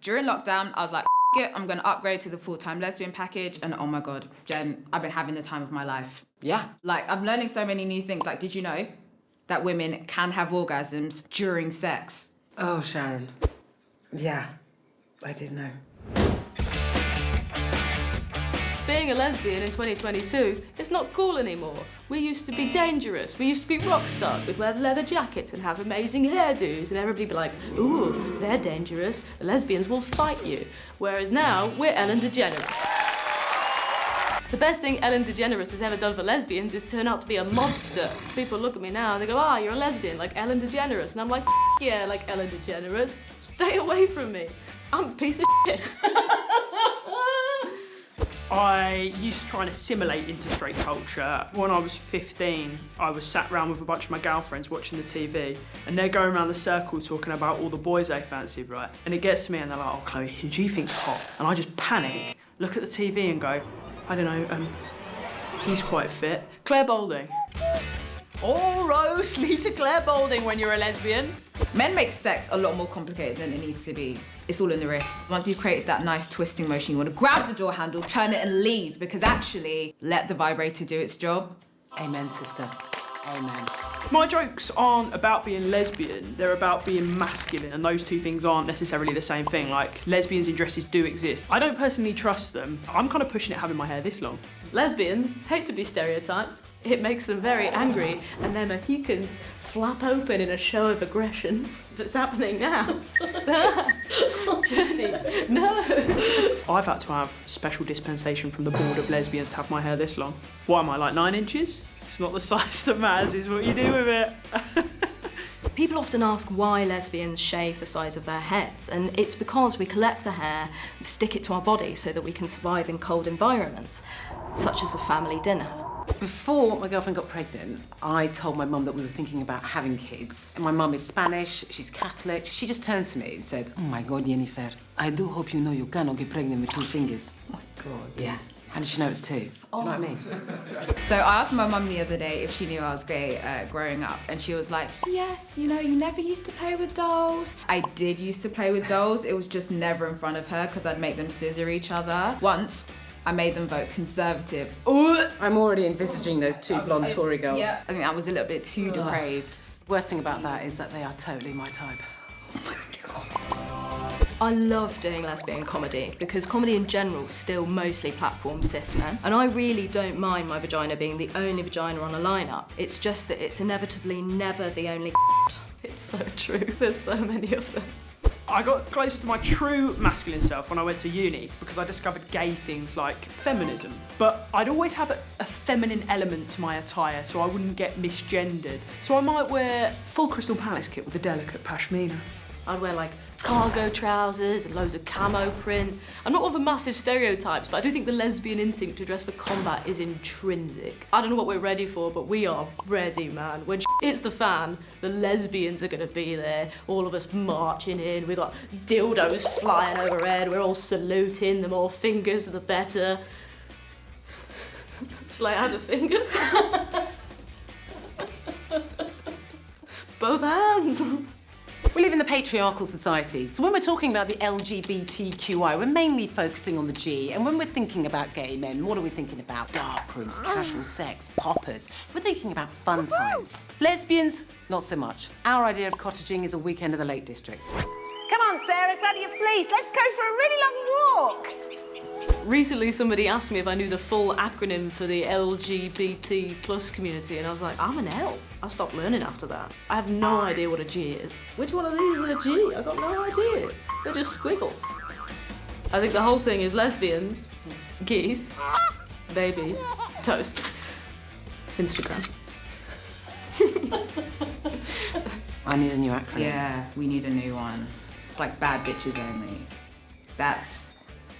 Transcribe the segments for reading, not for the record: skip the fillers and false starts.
During lockdown, I was like, it, I'm gonna upgrade to the full-time lesbian package, and oh my God, Jen, I've been having the time of my life. Yeah. Like, I'm learning so many new things. Like, did you know that women can have orgasms during sex? Oh, Sharon. Yeah, I did know. Being a lesbian in 2022, it's not cool anymore. We used to be dangerous. We used to be rock stars. We'd wear leather jackets and have amazing hairdos, and everybody be like, ooh, they're dangerous. The lesbians will fight you. Whereas now, we're Ellen DeGeneres. The best thing Ellen DeGeneres has ever done for lesbians is turn out to be a monster. People look at me now and they go, you're a lesbian, like Ellen DeGeneres. And I'm like, yeah, like Ellen DeGeneres. Stay away from me. I'm a piece of shit. I used to try and assimilate into straight culture. When I was 15, I was sat around with a bunch of my girlfriends watching the TV, and they're going around the circle talking about all the boys they fancied, right? And it gets to me and they're like, oh, Chloe, who do you think's hot? And I just panic, look at the TV and go, I don't know, he's quite fit. Claire Boulding. All roads lead to Claire Boulding when you're a lesbian. Men make sex a lot more complicated than it needs to be. It's all in the wrist. Once you've created that nice twisting motion, you want to grab the door handle, turn it and leave, because actually, let the vibrator do its job. Amen, sister. Amen. My jokes aren't about being lesbian, they're about being masculine, and those two things aren't necessarily the same thing. Like, lesbians in dresses do exist. I don't personally trust them. I'm kind of pushing it having my hair this long. Lesbians hate to be stereotyped. It makes them very angry, and their Mohicans flap open in a show of aggression. It's happening now. Jodie, no. I've had to have special dispensation from the board of lesbians to have my hair this long. What am I, like 9 inches? It's not the size that matters, it's what you do with it. People often ask why lesbians shave the sides of their heads, and it's because we collect the hair and stick it to our body so that we can survive in cold environments, such as a family dinner. Before my girlfriend got pregnant, I told my mum that we were thinking about having kids. And my mum is Spanish, she's Catholic. She just turned to me and said, oh my God, Jennifer, I do hope you know you cannot get pregnant with 2 fingers. Oh my God. Yeah. How did she know it was 2? Do you know what I mean? So I asked my mum the other day if she knew I was gay growing up, and she was like, yes, you know, you never used to play with dolls. I did used to play with dolls. It was just never in front of her because I'd make them scissor each other. Once, I made them vote Conservative. Ooh. I'm already envisaging those 2 blonde Tory girls. Yeah, I think that was a little bit too depraved. Worst thing about that is that they are totally my type. I love doing lesbian comedy because comedy in general still mostly platforms cis men, and I really don't mind my vagina being the only vagina on a lineup. It's just that it's inevitably never the only. It's so true. There's so many of them. I got closer to my true masculine self when I went to uni because I discovered gay things like feminism. But I'd always have a feminine element to my attire so I wouldn't get misgendered. So I might wear full Crystal Palace kit with a delicate pashmina. I'd wear like cargo trousers and loads of camo print. I'm not one for massive stereotypes, but I do think the lesbian instinct to dress for combat is intrinsic. I don't know what we're ready for, but we are ready, man. When hits the fan, the lesbians are gonna be there, all of us marching in. We've got dildos flying overhead, we're all saluting, the more fingers the better. Shall I add a finger? Both hands. We live in the patriarchal society, so when we're talking about the LGBTQI, we're mainly focusing on the G, and when we're thinking about gay men, what are we thinking about? Dark rooms, casual sex, poppers. We're thinking about fun times. Lesbians, not so much. Our idea of cottaging is a weekend in the Lake District. Come on, Sarah, grab your fleece. Let's go for a really long walk. Recently, somebody asked me if I knew the full acronym for the LGBT plus community, and I was like, I'm an L. I stopped learning after that. I have no idea what a G is. Which one of these is a G? I got no idea. They're just squiggles. I think the whole thing is lesbians, geese, babies, toast, Instagram. I need a new acronym. Yeah, we need a new one. It's like bad bitches only. That's...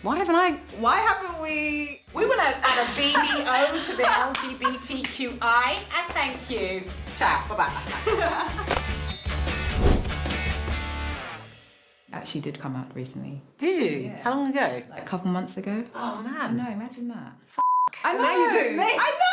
Why haven't we? We want to add a BBO to the LGBTQI, and thank you. Ciao, bye-bye. Actually did come out recently. Did you? Yeah. How long ago? Like a couple months ago. Oh, I man. know, imagine that. I know. And now you're doing this. I know.